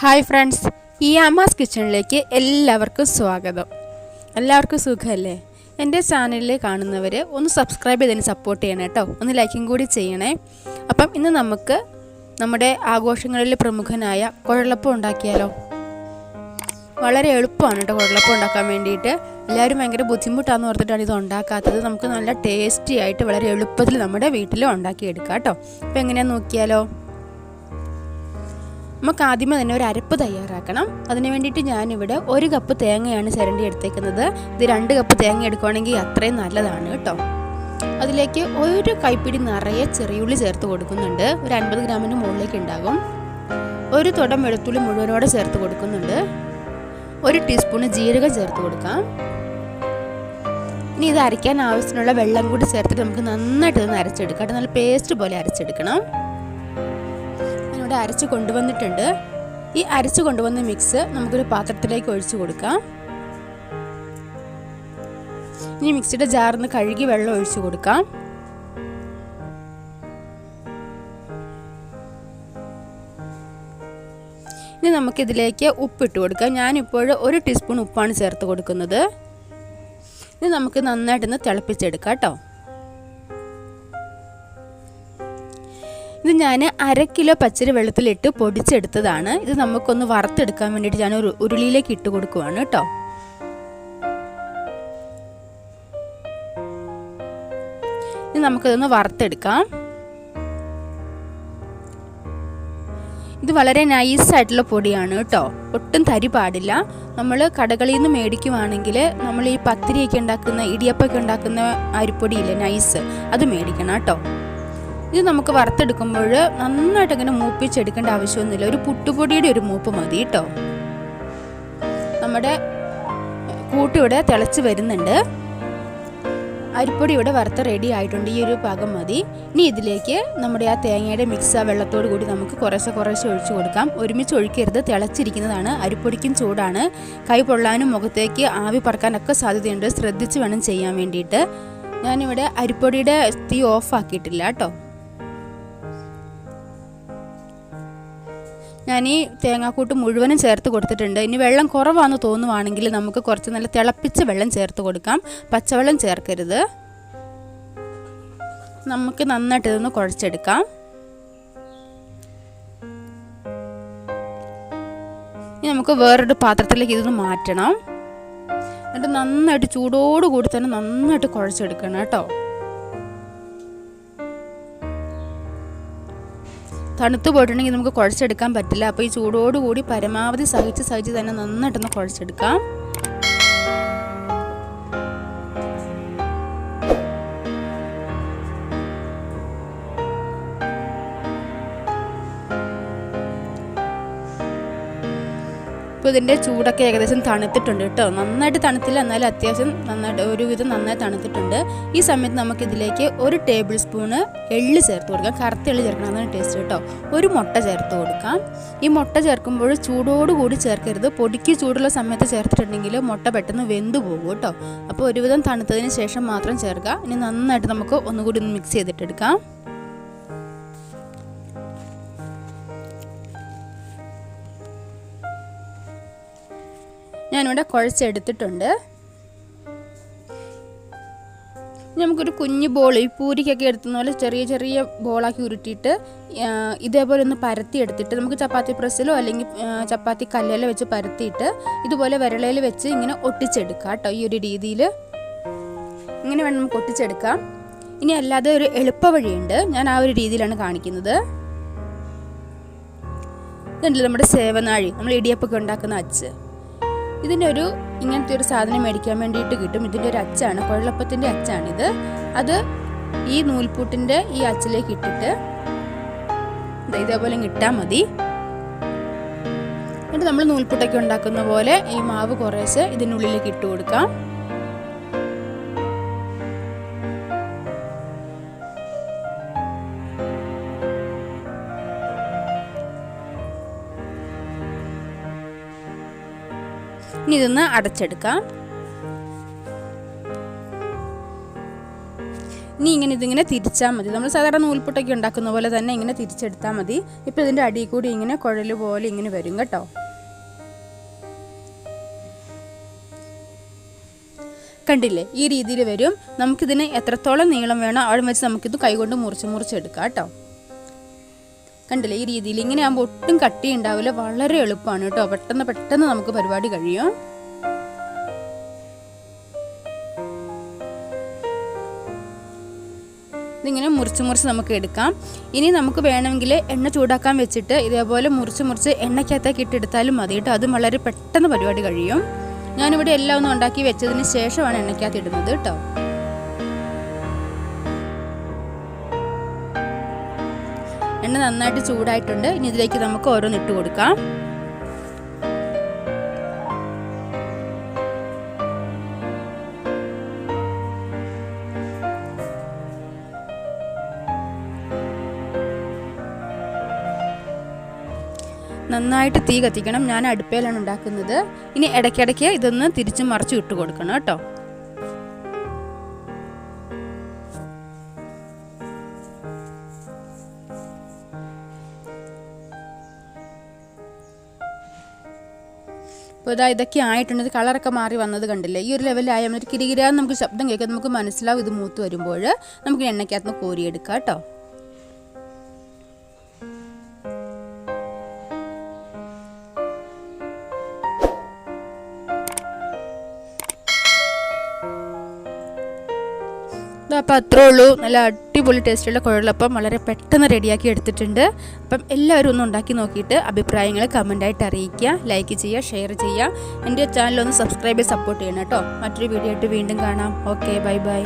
Hi friends, ഈ അമ്മാസ് കിച്ചണിലേക്ക് എല്ലാവർക്കും സ്വാഗതം. എല്ലാവർക്കും സുഖമല്ലേ? എൻ്റെ ചാനലിൽ കാണുന്നവർ ഒന്ന് സബ്സ്ക്രൈബ് ചെയ്തതിന് സപ്പോർട്ട് ചെയ്യണം കേട്ടോ. ഒന്ന് ലൈക്കും കൂടി ചെയ്യണേ. അപ്പം ഇന്ന് നമുക്ക് നമ്മുടെ ആഘോഷങ്ങളിൽ പ്രമുഖനായ കുഴലപ്പം ഉണ്ടാക്കിയാലോ? വളരെ എളുപ്പമാണ് കേട്ടോ കുഴലപ്പം ഉണ്ടാക്കാൻ വേണ്ടിയിട്ട്. എല്ലാവരും ഭയങ്കര ബുദ്ധിമുട്ടാണെന്ന് ഓർത്തിട്ടാണ് ഇത് ഉണ്ടാക്കാത്തത്. നമുക്ക് നല്ല ടേസ്റ്റി ആയിട്ട് വളരെ എളുപ്പത്തിൽ നമ്മുടെ വീട്ടിൽ ഉണ്ടാക്കിയെടുക്കാം കേട്ടോ. അപ്പോൾ എങ്ങനെയാണെന്ന് നോക്കിയാലോ? നമുക്ക് ആദ്യമേ തന്നെ ഒരു അരപ്പ് തയ്യാറാക്കണം. അതിന് വേണ്ടിയിട്ട് ഞാനിവിടെ 1 കപ്പ് തേങ്ങയാണ് ചിരണ്ടി എടുത്തേക്കുന്നത്. ഇത് 2 കപ്പ് തേങ്ങ എടുക്കുകയാണെങ്കിൽ അത്രയും നല്ലതാണ് കേട്ടോ. അതിലേക്ക് 1 കൈപ്പിടി നിറയെ ചെറിയുള്ളി ചേർത്ത് കൊടുക്കുന്നുണ്ട്. ഒരു 50 ഗ്രാമിന് മുകളിലേക്ക് ഉണ്ടാകും. 1 തുടം വെളുത്തുള്ളി മുഴുവനോടെ ചേർത്ത് കൊടുക്കുന്നുണ്ട്. 1 ടീസ്പൂണ് ജീരകം ചേർത്ത് കൊടുക്കാം. ഇനി ഇത് അരയ്ക്കാൻ ആവശ്യത്തിനുള്ള വെള്ളം കൂടി ചേർത്തിട്ട് നമുക്ക് നന്നായിട്ട് ഇതൊന്ന് അരച്ചെടുക്കാം. നല്ല പേസ്റ്റ് പോലെ അരച്ചെടുക്കണം. ഇവിടെ അരച്ച് കൊണ്ടുവന്നിട്ടുണ്ട്. ഈ അരച്ച് കൊണ്ടുവന്ന മിക്സ് നമുക്കൊരു പാത്രത്തിലേക്ക് ഒഴിച്ചു കൊടുക്കാം. ഇനി മിക്സിയുടെ ജാറിന്ന് കഴുകി വെള്ളം ഒഴിച്ചു കൊടുക്കാം. ഇനി നമുക്കിതിലേക്ക് ഉപ്പിട്ട് കൊടുക്കാം. ഞാനിപ്പോൾ 1 ടീസ്പൂൺ ഉപ്പാണ് ചേർത്ത് കൊടുക്കുന്നത്. ഇനി നമുക്ക് നന്നായിട്ടൊന്ന് തിളപ്പിച്ചെടുക്കാം കേട്ടോ. ഇത് ഞാൻ 1/2 കിലോ പച്ചരി വെള്ളത്തിലിട്ട് പൊടിച്ചെടുത്തതാണ്. ഇത് നമുക്കൊന്ന് വറുത്തെടുക്കാൻ വേണ്ടിയിട്ട് ഞാൻ ഒരു ഉരുളിയിലേക്ക് ഇട്ട് കൊടുക്കുവാണ് കേട്ടോ. ഇനി നമുക്കിതൊന്ന് വറുത്തെടുക്കാം. ഇത് വളരെ നൈസായിട്ടുള്ള പൊടിയാണ് കേട്ടോ. ഒട്ടും തരി പാടില്ല. നമ്മൾ കടകളിൽ നിന്ന് മേടിക്കുവാണെങ്കിൽ നമ്മൾ ഈ പത്തിരിയൊക്കെ ഉണ്ടാക്കുന്ന ഇടിയപ്പമൊക്കെ ഉണ്ടാക്കുന്ന അരിപ്പൊടിയില്ലേ, നൈസ്, അത് മേടിക്കണം കേട്ടോ. ഇത് നമുക്ക് വറുത്തെടുക്കുമ്പോൾ നന്നായിട്ട് അങ്ങനെ മൂപ്പിച്ചെടുക്കേണ്ട ആവശ്യമൊന്നുമില്ല. ഒരു പുട്ടുപൊടിയുടെ ഒരു മൂപ്പ് മതി കേട്ടോ. നമ്മുടെ കൂട്ട് ഇവിടെ തിളച്ച് വരുന്നുണ്ട്. അരിപ്പൊടി ഇവിടെ വറുത്ത് റെഡി ആയിട്ടുണ്ട്. ഈ ഒരു പാകം മതി. ഇനി ഇതിലേക്ക് നമ്മുടെ ആ തേങ്ങയുടെ മിക്സ് ആ വെള്ളത്തോട് കൂടി നമുക്ക് കുറേശ്ശെ ഒഴിച്ചു കൊടുക്കാം. ഒരുമിച്ച് ഒഴിക്കരുത്, തിളച്ചിരിക്കുന്നതാണ്. അരിപ്പൊടിക്കും ചൂടാണ്. കൈ പൊള്ളാനും മുഖത്തേക്ക് ആവി പറക്കാനൊക്കെ സാധ്യതയുണ്ട്. ശ്രദ്ധിച്ച് വേണം ചെയ്യാൻ വേണ്ടിയിട്ട്. ഞാനിവിടെ അരിപ്പൊടിയുടെ തീ ഓഫ് ആക്കിയിട്ടില്ല കേട്ടോ. ഞാൻ ഈ തേങ്ങാക്കൂട്ട് മുഴുവനും ചേർത്ത് കൊടുത്തിട്ടുണ്ട്. ഇനി വെള്ളം കുറവാണെന്ന് തോന്നുവാണെങ്കിൽ നമുക്ക് കുറച്ച് നല്ല തിളപ്പിച്ച വെള്ളം ചേർത്ത് കൊടുക്കാം. പച്ചവെള്ളം ചേർക്കരുത്. നമുക്ക് നന്നായിട്ട് ഇതൊന്ന് കുഴച്ചെടുക്കാം. ഇനി നമുക്ക് വേറൊരു പാത്രത്തിലേക്ക് ഇതൊന്ന് മാറ്റണം. എന്നിട്ട് നന്നായിട്ട് ചൂടോടുകൂടി തന്നെ നന്നായിട്ട് കുഴച്ചെടുക്കണം കേട്ടോ. തണുത്ത് പോയിട്ടുണ്ടെങ്കിൽ നമുക്ക് കുഴച്ചെടുക്കാൻ പറ്റില്ല. അപ്പോൾ ഈ ചൂടോടുകൂടി പരമാവധി സഹിച്ച് തന്നെ നന്നായിട്ടൊന്ന് കുഴച്ചെടുക്കാം. ഇപ്പോൾ ഇതിൻ്റെ ചൂടൊക്കെ ഏകദേശം തണുത്തിട്ടുണ്ട് കേട്ടോ. നന്നായിട്ട് തണുത്തില്ല, എന്നാലും അത്യാവശ്യം ഒരുവിധം നന്നായി തണുത്തിട്ടുണ്ട്. ഈ സമയത്ത് നമുക്കിതിലേക്ക് 1 ടേബിൾ സ്പൂണ് എള്ള് ചേർത്ത് കൊടുക്കാം. കറുത്ത എള്ള് ചേർക്കണം, അതാണ് ടേസ്റ്റ് കേട്ടോ. 1 മുട്ട ചേർത്ത് കൊടുക്കാം. ഈ മുട്ട ചേർക്കുമ്പോൾ ചൂടോടുകൂടി ചേർക്കരുത്. പൊടിക്ക് ചൂടുള്ള സമയത്ത് ചേർത്തിട്ടുണ്ടെങ്കിൽ മുട്ട പെട്ടെന്ന് വെന്ത് പോകും കേട്ടോ. അപ്പോൾ ഒരുവിധം തണുത്തതിന് ശേഷം മാത്രം ചേർക്കുക. ഇനി നന്നായിട്ട് നമുക്ക് ഒന്നുകൂടി ഒന്ന് മിക്സ് ചെയ്തിട്ടെടുക്കാം. ഞാനിവിടെ കുഴച്ചെടുത്തിട്ടുണ്ട്. നമുക്കൊരു കുഞ്ഞു ബോൾ, ഈ പൂരിക്കൊക്കെ എടുത്തുന്ന പോലെ ചെറിയ ബോളാക്കി ഉരുട്ടിയിട്ട് ഇതേപോലെ ഒന്ന് പരത്തി എടുത്തിട്ട് നമുക്ക് ചപ്പാത്തി പ്രസ്സിലോ അല്ലെങ്കിൽ ചപ്പാത്തി കല്ലിലോ വെച്ച് പരത്തിയിട്ട് ഇതുപോലെ വിരളയിൽ വെച്ച് ഇങ്ങനെ ഒട്ടിച്ചെടുക്കാം കേട്ടോ. ഈ ഒരു രീതിയിൽ ഇങ്ങനെ വേണം നമുക്ക് ഒട്ടിച്ചെടുക്കാം. ഇനി അല്ലാതെ ഒരു എളുപ്പ വഴിയുണ്ട്. ഞാൻ ആ ഒരു രീതിയിലാണ് കാണിക്കുന്നത്. ഇതുണ്ടല്ലോ നമ്മുടെ സേവനാഴി, നമ്മൾ ഇടിയപ്പൊക്കെ ഉണ്ടാക്കുന്ന അച്ച്. ഇതിൻ്റെ ഇങ്ങനത്തെ ഒരു സാധനം മേടിക്കാൻ വേണ്ടിയിട്ട് കിട്ടും. ഇതിൻ്റെ ഒരു അച്ചാണ്, കുഴലപ്പത്തിൻ്റെ അച്ചാണിത്. അത് ഈ നൂൽപൂട്ടിൻ്റെ ഈ അച്ചിലേക്ക് ഇട്ടിട്ട് ഇതേപോലെ ഇട്ടാൽ മതി. എന്നിട്ട് നമ്മൾ നൂൽപുട്ടൊക്കെ ഉണ്ടാക്കുന്ന പോലെ ഈ മാവ് കുറേശ്ശെ ഇതിനുള്ളിലേക്ക് ഇട്ട് കൊടുക്കാം. ഇനി ഇതൊന്ന് അടച്ചെടുക്കാം. ഇനി ഇതിങ്ങനെ തിരിച്ചാൽ മതി. നമ്മൾ സാധാരണ നൂൽപുട്ടൊക്കെ ഉണ്ടാക്കുന്ന പോലെ തന്നെ ഇങ്ങനെ തിരിച്ചെടുത്താൽ മതി. ഇപ്പോൾ ഇതിൻ്റെ അടിയിൽ കൂടി ഇങ്ങനെ കുഴൽ പോലെ ഇങ്ങനെ വരും കേട്ടോ. കണ്ടില്ലേ, ഈ രീതിയിൽ വരും. നമുക്കിതിന് എത്രത്തോളം നീളം വേണോ അവിടെ വെച്ച് നമുക്കിത് കൈകൊണ്ട് മുറിച്ചെടുക്കാം കേട്ടോ. കണ്ടില്ലേ, ഈ രീതിയിൽ ഇങ്ങനെ ആകുമ്പോൾ ഒട്ടും കട്ടി ഉണ്ടാവില്ല, വളരെ എളുപ്പമാണ് കേട്ടോ. പെട്ടെന്ന് നമുക്ക് പരിപാടി കഴിയും. ഇതിങ്ങനെ മുറിച്ച് നമുക്ക് എടുക്കാം. ഇനി നമുക്ക് വേണമെങ്കിൽ എണ്ണ ചൂടാക്കാൻ വെച്ചിട്ട് ഇതേപോലെ മുറിച്ച് എണ്ണയ്ക്കകത്തേക്ക് ഇട്ടെടുത്താലും മതി കേട്ടോ. അതും വളരെ പെട്ടെന്ന് പരിപാടി കഴിയും. ഞാനിവിടെ എല്ലാം ഒന്ന് ഉണ്ടാക്കി വെച്ചതിന് ശേഷമാണ് എണ്ണയ്ക്കകത്ത് ഇടുന്നത് കേട്ടോ. എണ്ണ നന്നായിട്ട് ചൂടായിട്ടുണ്ട്. ഇനി ഇതിലേക്ക് നമുക്ക് ഓരോന്ന് ഇട്ട് കൊടുക്കാം. നന്നായിട്ട് തീ കത്തിക്കണം. ഞാൻ അടുപ്പയിലാണ് ഉണ്ടാക്കുന്നത്. ഇനി ഇടയ്ക്കിടയ്ക്ക് ഇതൊന്ന് തിരിച്ചും മറിച്ചും ഇട്ട് കൊടുക്കണം കേട്ടോ. അപ്പോൾ ഇതൊക്കെ ആയിട്ടുണ്ട്. കളറൊക്കെ മാറി വന്നത് കണ്ടില്ലേ. ഈ ഒരു ലെവലിലായാൽ ഒരു കിരികിരാന്ന് നമുക്ക് ശബ്ദം കേൾക്കാം. നമുക്ക് മനസ്സിലാവും ഇത് മൂത്ത് വരുമ്പോൾ. നമുക്ക് എണ്ണയ്ക്കകത്ത് നിന്ന് കോരിയെടുക്കാം കേട്ടോ. അപ്പോൾ അത്രേ ഉള്ളൂ. നല്ല അടിപൊളി ടേസ്റ്റുള്ള കുഴലപ്പം വളരെ പെട്ടെന്ന് റെഡിയാക്കി എടുത്തിട്ടുണ്ട്. അപ്പം എല്ലാവരും ഒന്ന് ഉണ്ടാക്കി നോക്കിയിട്ട് അഭിപ്രായങ്ങൾ കമൻ്റായിട്ട് അറിയിക്കുക. ലൈക്ക് ചെയ്യുക, ഷെയർ ചെയ്യുക. എൻ്റെ ചാനലൊന്ന് സബ്സ്ക്രൈബ് ചെയ്ത് സപ്പോർട്ട് ചെയ്യണം കേട്ടോ. മറ്റൊരു വീഡിയോ ആയിട്ട് വീണ്ടും കാണാം. Okay, by.